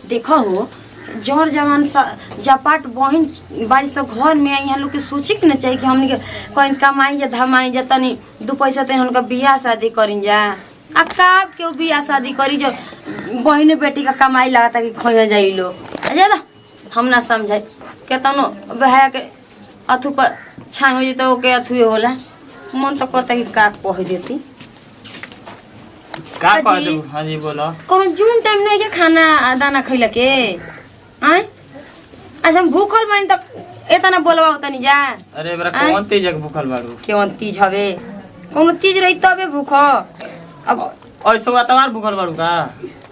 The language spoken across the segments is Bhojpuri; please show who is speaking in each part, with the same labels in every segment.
Speaker 1: देखो हो जोर जवान जपाट बहन बाड़ी से घर में यहाँ लोग के सोचे के ना चाहिए कि हमने कहीं कमाई जा धमाई जा तनी दो पैसा तनी उनका बियाह शादी करी जा आ काब क्यों बियाह शादी करी जो बहने बेटी का कमाई लगाता कि खोया जाई लो ज्यादा हम ना समझे के तनो बहा के अथु पर छाई हो जते ओके अथु होला मन तो करता कि का कह देती
Speaker 2: का कह दे। हां जी बोलो
Speaker 1: कोनो जून टाइम नहीं के खाना दाना खइला के आय अच्छा हम भूखल बनी त एतना बोलवा तनी जा।
Speaker 2: अरे बरा कौन तीज भूखल बाड़ू
Speaker 1: केवन तीज हवे कोनो तीज रही तबे भूख अब
Speaker 2: ऐसो अतवार भूखल बाड़ू का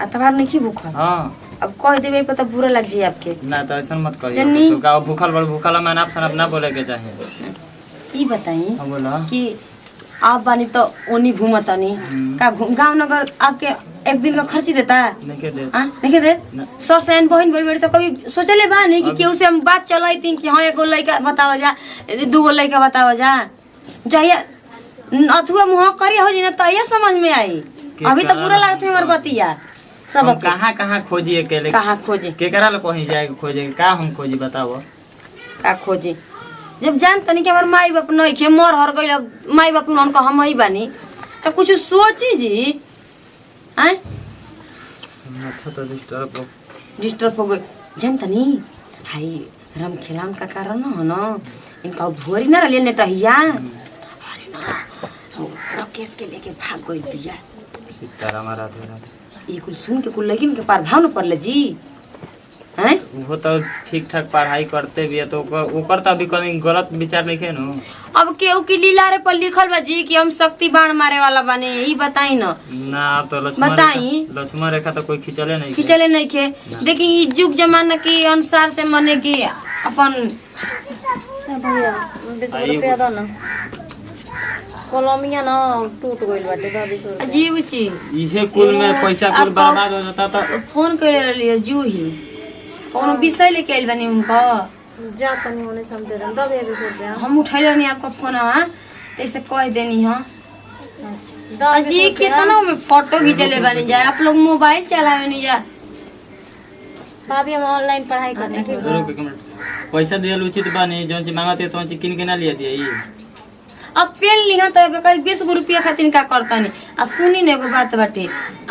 Speaker 1: अतवार नहीं भूखल।
Speaker 2: हां
Speaker 1: अब कह देबे पता बुरा लग जाई आपके
Speaker 2: ना तो ऐसा मत करिए तो का भूखल बाड़ू भूखल मैंने आप सन अपना बोले के चाहे
Speaker 1: ई बताई
Speaker 2: हां बोला
Speaker 1: कि आप बानी तो ओनी घूमतनी का गांव नगर आपके एक दिन का खर्ची देता है
Speaker 2: नहीं दे
Speaker 1: हां नहीं दे सर सैन बहन बड़ी बड़ी से कभी सोचले बा नहीं कि केहू से हम बात चलाई थी कि हां एगो लड़का बताओ जा दूगो लड़का बताओ जा जहिया अथुआ मुंह करी हो जी ना तो ये समझ में आई अभी तो पूरा लागत है हमर बतिया सब
Speaker 2: कहां खोजी अकेले
Speaker 1: कहां खोजी
Speaker 2: के करा लो कहीं जाए खोजे का हम खोजी बताओ
Speaker 1: का खोजी जब जान तनी कि हमर माई बाप नहीं के मर हर गइल माई बाप उनको हम ही बानी तो कुछ सोची जी हैं
Speaker 2: अच्छा तो
Speaker 1: डिस्टर्ब हो गए जान तनी हाय राम खिलान का कारण हो ना इनका भोरी ना लेने टहिया अरे ना राकेश के लेके भाग गई दिया
Speaker 2: सीताराम राधे
Speaker 1: ये कुल सुन के कुल लेकिन के पार भाव न पड़ले जी हैं
Speaker 2: वो तो ठीक ठाक पढ़ाई करते भी है तो ऊपर तो अभी कोई गलत विचार नहीं है ना
Speaker 1: अब केहू की लीला रे पर लिखल बा जी कि हम शक्ति बाण मारे वाला बने यही बताई ना
Speaker 2: ना तो लक्ष्मण रेखा तो कोई खिंचले नहीं
Speaker 1: खे देखी ई युग जमाना के अनुसार से मने की अपन भैया रुपया दो ना कलमिया ना टूट गइल बाटे दादी अजीब छी
Speaker 2: इहे कुल में पैसा कुल बर्बाद हो जाता तो
Speaker 1: फोन कइले रहलिए जूही कोनो विषय लेके आइल बनी उनका
Speaker 3: जा तनी होने समझे रन दबे भी कर दे
Speaker 1: हम उठैले नहीं आपका फोन तैसे कह देनी हां अजी कितना में फोटो खींचले बनी जाए आप लोग मोबाइल चलावे नहीं जा
Speaker 3: भाभी हम ऑनलाइन पढ़ाई करने के
Speaker 2: पैसा दियल उचित बानी जोन ची मांगते तो ची किन के ना लिया दिए
Speaker 1: अब पेन लिहा तो कहीं 20 रुपया खातिर का करतनी आ सुनी ने एगो बात बाटे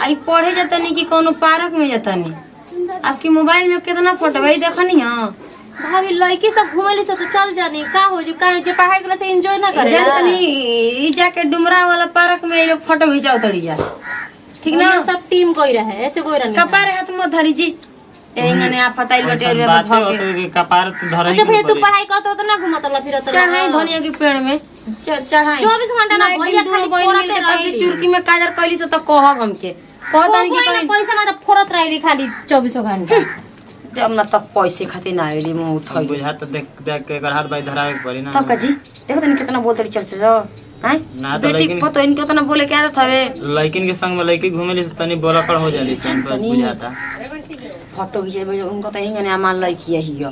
Speaker 1: आई पढ़े जतनी कि कोनो पार्क में जतनी आपकी मोबाइल में कितना फोटो भाई देखनी हां
Speaker 3: भाभी लड़की सब घूमेले से तो चल जानी का हो जो काहे जे पढ़ाई करे से एंजॉय ना करे
Speaker 1: जतनी ई जाके डुमरा वाला पार्क में लोग फोटो खिंचाओ तड़ी जा ठीक ना
Speaker 3: सब टीम कोई रहे ऐसे कोई रहनी
Speaker 1: कपार हाथ में धरी जी एंगने आप पताइल बटे रे
Speaker 2: धके कपार धरे
Speaker 3: अच्छा भैया तू पढ़ाई करत तो ना घुमत ला फिरत
Speaker 1: चढ़ाई धनिया के पेड़ में चढ़ाई
Speaker 3: 24 घंटा ना भैया खाली
Speaker 1: पोरते तब चुरकी में काजर कइली से तो कहब हमके कहता नहीं कि कोई
Speaker 3: पैसा ना तो फोरत रहली खाली 24 घंटा
Speaker 1: जब ना तक पैसे खातिर ना आइली मुंह उठाई
Speaker 2: बुझा तो देख के अगर हाथ भाई धरावे के पड़ी ना
Speaker 1: तब का जी देखो तनी कितना बोलतड़ी चलते जो हैं
Speaker 2: ना तो
Speaker 1: बेटी पतो इनके कितना बोले के आदत हवे
Speaker 2: लड़किन के संग में लड़की घूमेली से तनी बोला कर हो जाली से बुझाता
Speaker 1: फोटो खींचे उनको तो हिंगने अमान लड़की यही हो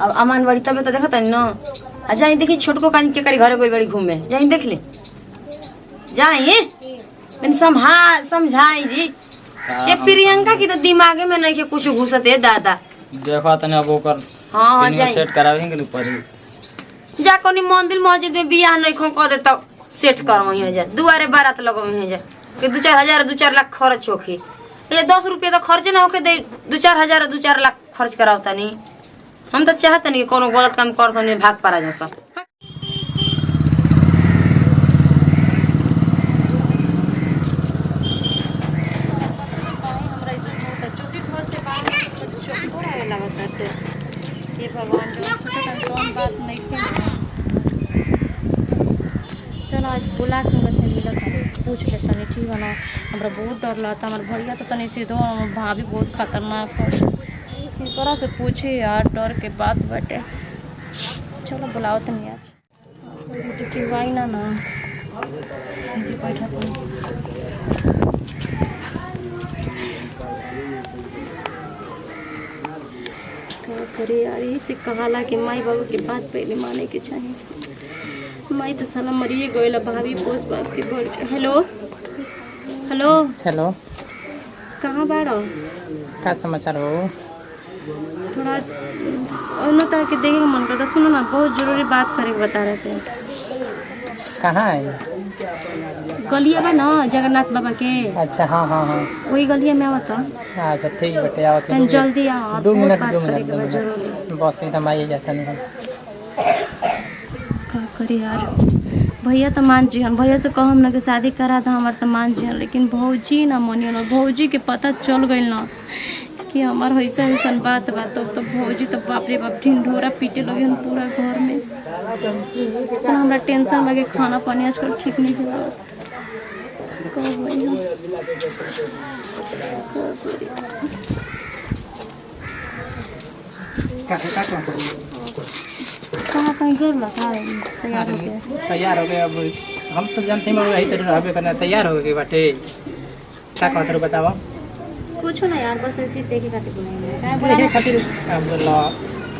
Speaker 1: अब अमान बड़ी तबे तो देखत न आ जाई देखी छोटको कान के करी घरे कोई बड़ी घूमे जाई देख ले जाई मैंने समझाई जी ये प्रियंका की तो दिमागे में नहीं के कुछ घुसते दादा
Speaker 2: देखो तने अब ओकर
Speaker 1: हां
Speaker 2: जाई सेट करावेंगे न पड़ी
Speaker 1: जा कोनी मंदिर मस्जिद में बियाह नहीं खो क दे तो सेट करवई हो जा दुआरे बारात लगवई हो जा कि 2-4 हजार 2-4 लाख खर्च होखी ये 10 रुपया तो खर्च ना होके दे 2-4 हजार 2-4 लाख खर्च करावता नहीं हम तो चाहते नहीं कोनो गलत काम कर सने भाग पड़ा जैसा
Speaker 3: ये भगवान जो कौन बात नहीं चलो आज बुला के से मिला पूछ ले तनी ठीक है ना हमरा बहुत डर लगता हमारे भैया तो तनी से दो भाभी बहुत खतरनाक है इस तरह से पूछे यार डर के बात बैठे चलो बुलाओ तनी आज तो की वाई ना ना जी बैठा करे यार इसे कहाला कि माई बाबू की बात पहले माने के चाहिए माई तो साला मरिए गइल भाभी पोस पास के बढ़ हेलो हेलो
Speaker 2: हेलो
Speaker 3: कहाँ बाड़ो?
Speaker 2: का समाचार हो?
Speaker 3: थोड़ा ना तरह के देखे का मन करता। सुनो ना, बहुत जरूरी बात करे के बता रहे से।
Speaker 2: कहाँ है?
Speaker 3: गलिया बा ना जगन्नाथ बाबा के।
Speaker 2: अच्छा हाँ हाँ हाँ
Speaker 3: वही गलिया में आवत।
Speaker 2: अच्छा ठीक बेटे आओ
Speaker 3: तन जल्दी आओ।
Speaker 2: 2 मिनट
Speaker 3: जरूरी
Speaker 2: बस एकदम आइए जाता नहीं।
Speaker 3: का करी यार, भैया तो मान जिहन, भैया से कहम ना कि शादी करा था हमार तो मान जिहन, लेकिन भौजी ना मानियन। भौजी के पता चल गई ना कि हमार ऐसा ऐसा बात तो भौजी तो बाप रे बाप ढिंढोरा पीटे लगे हम पूरा घर में। तो हमरा टेंशन लगे, खाना पानी आजकल ठीक नहीं हुआ। कहाँ कहीं गिर लगा
Speaker 2: तैयार हो गए। अब हम तो जानते हैं वही तरह रहबे करना। तैयार हो गए बाटे। क्या कहते हो बताओ?
Speaker 3: कुछ ना यार, बस ऐसे देखे खातिर
Speaker 2: देखे खातिर बोला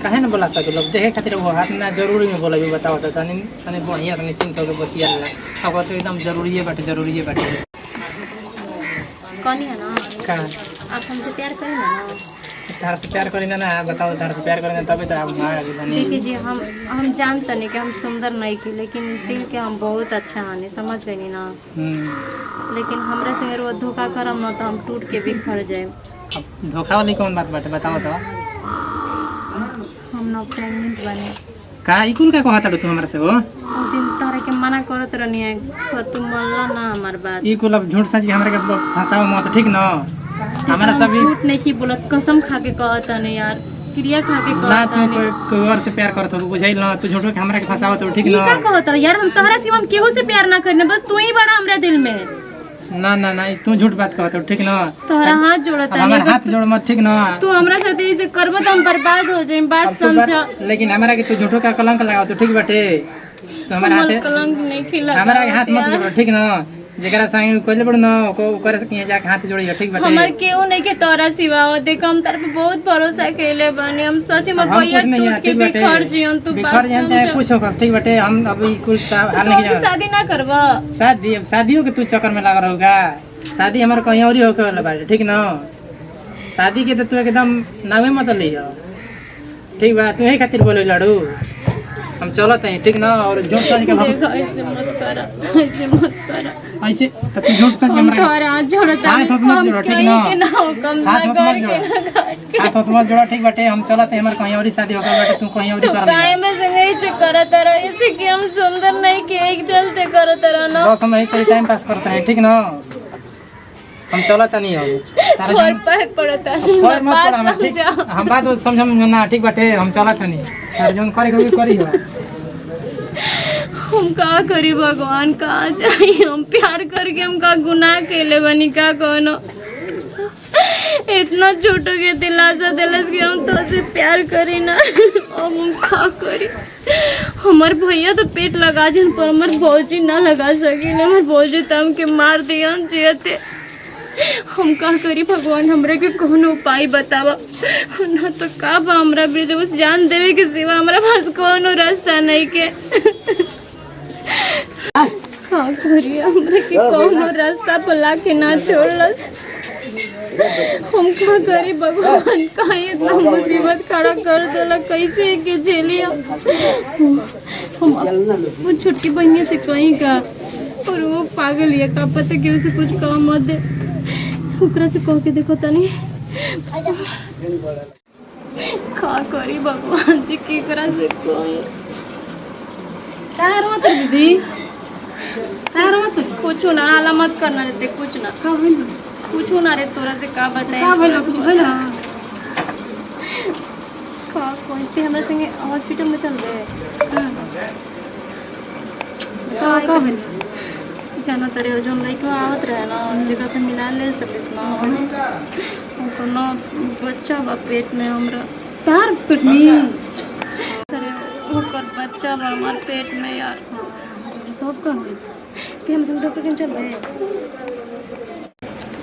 Speaker 2: काहे ना बोला सके लोग। देखे खातिर वो हाथ ना जरूरी में बोला बताओ तो तनी तनी बढ़िया तनी चिंता के बतिया ला। अब तो एकदम जरूरी है बाटे।
Speaker 3: कौन है ना?
Speaker 2: का
Speaker 3: आप हमसे प्यार करें ना?
Speaker 2: तार से प्यार करें ना बताओ। तार से प्यार करें तभी तो आप बनी।
Speaker 3: देखिए जी, हम जानते नहीं कि हम सुंदर नहीं की, लेकिन दिल के हम बहुत अच्छा हानि, समझ गई ना। लेकिन हमरा संगे वो धोखा करम ना तो हम टूट के बिखर जाए।
Speaker 2: अब धोखा वाली कौन बात बाटे बताओ तो?
Speaker 3: हम ना प्रेग्नेंट बने।
Speaker 2: का ई कुल का कहता तू हमरा से? हो
Speaker 3: उस दिन तोहरा के मना करत रहनी है पर तू मानला ना हमार बात।
Speaker 2: ई कुल अब झूठ सच के हमरा के फंसाओ मत, ठीक ना? हमारा सब
Speaker 3: झूठ नहीं की बोलत, कसम खा के कहता नहीं यार, क्रिया खा के
Speaker 2: ना।
Speaker 3: कहता
Speaker 2: तू कोई और से प्यार करत हो बुझाइल ना? तू झूठो के हमरा के फंसाओ तो ठीक ना?
Speaker 3: का कहता यार, हम तोहरा सिवा हम केहू से प्यार ना करने, बस तू ही बड़ा हमरा दिल में।
Speaker 2: ना ना ना तू झूठ बात कहत हो, ठीक ना?
Speaker 3: तोहरा हाथ जोड़ता
Speaker 2: हमार हाथ जोड़ मत, ठीक ना?
Speaker 3: तू हमरा साथे ऐसे करबो तो हम बर्बाद हो जाए, बात समझ।
Speaker 2: लेकिन हमरा के तू झूठो का कलंक लगाओ तो ठीक बाटे। तो हमारा हाथ
Speaker 3: कलंक नहीं खिला,
Speaker 2: हमरा के हाथ मत जोड़ो, ठीक ना? जेकरा संग कोइले बड़ ना ओकर से किया जाके हाथ जोड़ी ठीक बाटे।
Speaker 3: हमर केहू नहीं के तोरा सिवा हो। देख हम तार पे बहुत भरोसा केले बानी, हम सच में भैया टूट के बिखर जियन। तू
Speaker 2: बिखर जान चाहे कुछ हो ठीक बाटे। हम अभी कुल हाल नहीं जान।
Speaker 3: शादी ना करबा?
Speaker 2: शादी अब शादियों के तू चक्कर में लगा रहूगा। शादी हमारे कहीं और ही होके वाला बाटे, ठीक ना? शादी के तो तू एकदम नावे मत लियो, ठीक बा? तू यही खातिर बोले लड़ू हम चलत हैं, ठीक ना? और झूठ सच के
Speaker 3: देख ऐसे मत करा, ऐसे मत करा।
Speaker 2: ऐसे तो तू झूठ सच के हमरा
Speaker 3: तोरा हाथ जोड़ता
Speaker 2: हाथ मत जोड़ो, ठीक ना? हाथ मत जोड़ो, ठीक बाटे। हम चलत हैं, हमारे कहीं और ही शादी होके बाटे। तू कहीं और ही कर
Speaker 3: काहे में संगे ऐसे करत रहा, ऐसे कि हम सुंदर नहीं के एक चलते करत रहा ना।
Speaker 2: बस हम यही टाइम पास करते हैं, ठीक ना? हम चलत नहीं हो
Speaker 3: और पैर पड़ता नहीं, बात समझा।
Speaker 2: हम बात समझम ना, ठीक बाटे। हम चलत नहीं और जोन करे के करी हो।
Speaker 3: हम का करी भगवान, कहाँ चाहिए? हम प्यार करके हम का गुनाह केले बनी का कोनो? इतना छोटो के दिलासा दिलस कि हम तो से प्यार करी ना। अब हम का करी? हमार भैया तो पेट लगा जन पर हमार भौजी ना लगा सकी। हमार भौजी तो हमके मार दिया जियते। हम का करी भगवान, हमरा के कौन उपाय बतावा ना? तो का बा हमरा बीच बस जान देवे के सिवा हमरा पास कोनो रास्ता नहीं के। का करी हमरा के कोनो रास्ता भला के ना छोड़लस। हम का करी भगवान, का इतना मुसीबत खड़ा कर देला, कैसे के झेलिया? हम वो छोटकी बहनिया से कहीं का, और वो पागल है, का पता कि उसे कुछ काम मत दे। ओकरा से कह के देखो तनी का करी भगवान जी, केकरा से कही?
Speaker 1: तार मत दीदी, तार मत
Speaker 3: कुछ ना हाला मत करना रहते, कुछ ना
Speaker 1: का भइल?
Speaker 3: कुछ ना रे, तोरा से का बताए?
Speaker 1: का भइल? कुछ भइल?
Speaker 3: का कोई ते हमरा संगे हॉस्पिटल में चल गए।
Speaker 1: तो का भइल?
Speaker 3: जाना तरे जो लड़का आवत रहे ना, जगह से मिला ले सकिस ना। उनको ना बच्चा बा पेट में हमरा।
Speaker 1: तार पेट में?
Speaker 3: तरे ओकर बच्चा बा हमार पेट में यार।
Speaker 1: तब का होई?
Speaker 3: ते हम संग डॉक्टर के चल गए।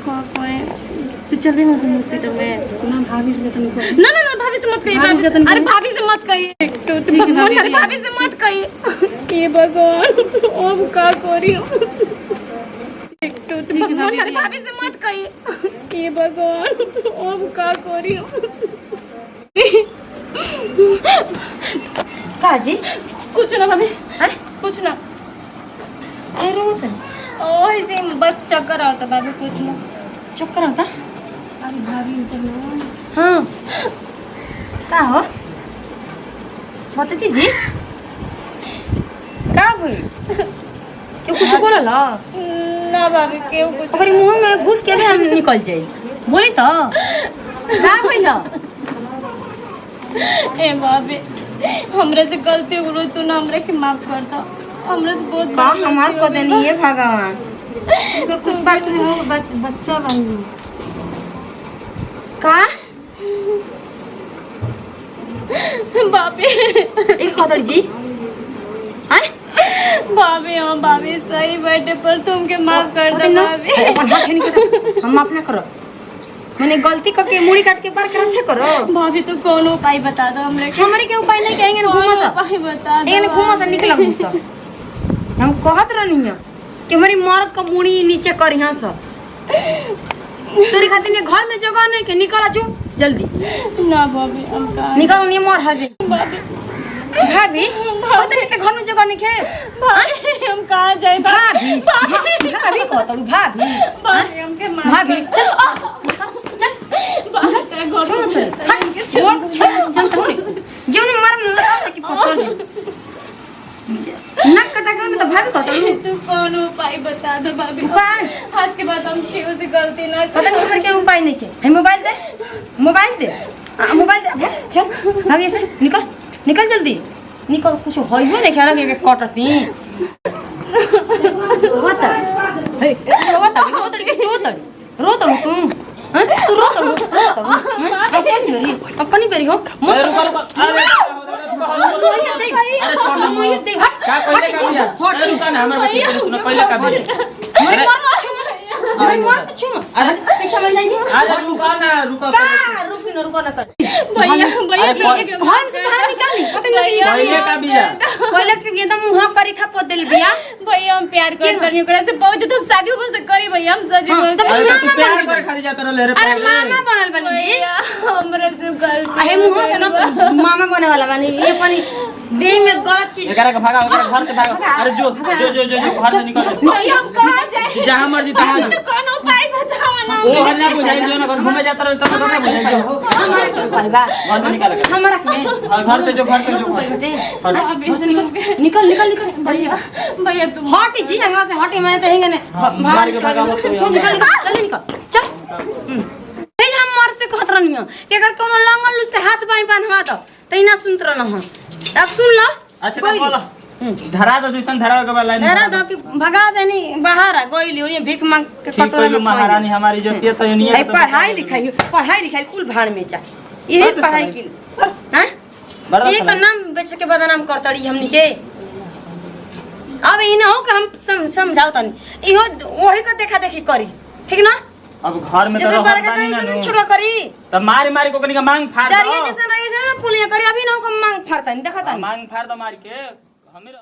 Speaker 3: का कोई तू चल भी हम संग हॉस्पिटल में?
Speaker 1: ना भाभी से तन को
Speaker 3: ना ना ना, भाभी से मत कही।
Speaker 1: भाभी से तन
Speaker 3: अरे भाभी से मत कही,
Speaker 1: ठीक है भाभी।
Speaker 3: अरे भाभी से मत कही। ये भगवान, अब का करी?
Speaker 1: ठीक है भाभी।
Speaker 3: अरे भाभी से मत कही। ये भगवान अब का करी
Speaker 1: का जी
Speaker 3: कुछ ना भाभी
Speaker 1: हैं
Speaker 3: कुछ ना
Speaker 1: ए रोत
Speaker 3: ओही से बस चक्कर आता भाभी कुछ ना
Speaker 1: चक्कर आता
Speaker 3: अरे भाभी इंटरनेट
Speaker 1: हाँ का हो बताती जी का भई क्यों कुछ बोला ला
Speaker 3: ना भाभी केहू कुछ
Speaker 1: ओकरी मुंह में घुस के भी हम निकल जाई बोली तो का भइला
Speaker 3: ए भाभी हमरे से गलती हो गई तू ना हमरे के माफ कर दो हमरे से बहुत
Speaker 1: का
Speaker 3: बड़ी
Speaker 1: हमार
Speaker 3: गलती
Speaker 1: को
Speaker 3: हो गई।
Speaker 1: देनी है भगवान तो कुछ बात नहीं हो बच्चा बन का
Speaker 3: भाभी
Speaker 1: एक खतर जी हैं
Speaker 3: भाभी हम भाभी सही बैठे पर तुम के माफ कर दो भाभी
Speaker 1: अपन हाथ नहीं करो हम माफ ना करो मैंने गलती करके मुड़ी काट के बार कर अच्छा करो
Speaker 3: भाभी तू कौन उपाय बता दो हमरे के
Speaker 1: हमारे के उपाय नहीं कहेंगे ना घूमा सा
Speaker 3: उपाय बता दो
Speaker 1: एने घूमा सा निकला घुसा हम कहत रहनी है कि हमारी मर्द का मुड़ी नीचे करी हां सा तेरे खातिर ने घर में जगह नहीं के निकल जो जल्दी
Speaker 3: ना भाभी हम का
Speaker 1: निकल नहीं मर हर जाई
Speaker 3: भाभी
Speaker 1: भाभी पता के घर में जगह नहीं के
Speaker 3: भाभी हम कहाँ जाए
Speaker 1: भाभी भाभी कहत भाभी
Speaker 3: भाभी हमके माफ
Speaker 1: भाभी
Speaker 3: कर
Speaker 1: चल
Speaker 3: भाभी का घर
Speaker 1: जीवन मर लगा सकी पसर नक कटा के तो भाभी कहत
Speaker 3: तू कौन उपाय बता दो भाभी
Speaker 1: उपाय?
Speaker 3: आज के बाद हम केहू से गलती ना
Speaker 1: पता नहीं हमारे के उपाय नहीं के है मोबाइल दे मोबाइल दे चल भाभी से निकल निकल जल्दी निकल कुछ होइबो नहीं खेला के कटती रोता हे रोता तू हैं तू रोता अपनी बेरी हो
Speaker 2: अरे रुको रुको अरे का पहले का बिया अरे रुको ना हमर बच्चे को सुनो पहले का बिया
Speaker 1: अरे पीछे मत जाइए
Speaker 2: अरे रुको ना रुको
Speaker 1: रुको ना कर
Speaker 3: भैया भैया
Speaker 1: घर से बाहर निकाली
Speaker 2: पहले का बिया
Speaker 1: पहले के एकदम मुंह करी खा पो दिल बिया
Speaker 3: भैया हम प्यार करनी ओकरा से बहुत जब शादी ऊपर से करी भैया हम सच बोलते
Speaker 2: अरे तू प्यार कर खाली जात रह रे
Speaker 1: अरे मामा बनल बनी जी
Speaker 3: भैया हमरा से गलती
Speaker 1: अरे मुंह से न मामा बने वाला बनी ये पानी देह में गलत चीज
Speaker 2: एकरा के भागा ओकरा घर से भागा अरे जो घर से निकल
Speaker 3: भैया हम कहाँ जाए
Speaker 2: जहां मर्जी तहां
Speaker 3: तो कौन उपाय बताओ ना
Speaker 2: वो हर ना बुझाई जो ना घूमे जाता रह तो ना बुझाई जो
Speaker 1: हमारा के उपाय बा
Speaker 2: घर से निकाल
Speaker 1: हमारा के
Speaker 2: घर से जो
Speaker 1: बेटे निकल निकल निकल
Speaker 3: भैया भैया तुम
Speaker 1: हट जी यहाँ से हटे मैं तो हिंगे ने
Speaker 2: मार के भागा मत
Speaker 1: चल निकल चल निकल चल ए हम मर से कहत रहनी कि अगर कोनो लंगल से हाथ बाई बांधवा दो त इना सुनत रह न अब सुन लो
Speaker 2: अच्छा तो बोलो धरा दो दिसन धरा के लाइन
Speaker 1: धरा दो कि भगा देनी बाहर आ गइली और ये भीख मांग के
Speaker 2: ठीक
Speaker 1: कटोरा
Speaker 2: कोई
Speaker 1: में
Speaker 2: महारानी हमारी जो ये तो नहीं
Speaker 1: है पढ़ाई लिखाई कुल भाड़ में जा यही पढ़ाई की हैं एक नाम बेच के बदनाम करतड़ी हमनी के अब इ न हो कि हम समझाओ तनी इहो वही को देखा देखी करी ठीक ना
Speaker 2: अब घर में तो
Speaker 1: जैसे
Speaker 2: रहत
Speaker 1: बड़का
Speaker 2: बानी
Speaker 1: करी
Speaker 2: ना
Speaker 1: से छोटा करी
Speaker 2: तब मारी मारी को कनी का मांग फाड़
Speaker 1: जरिया
Speaker 2: दो
Speaker 1: जैसे रही से ना पुलिया करी अभी ना को मांग फाड़ता नहीं देखा
Speaker 2: मांग फाड़ दो मार के हमें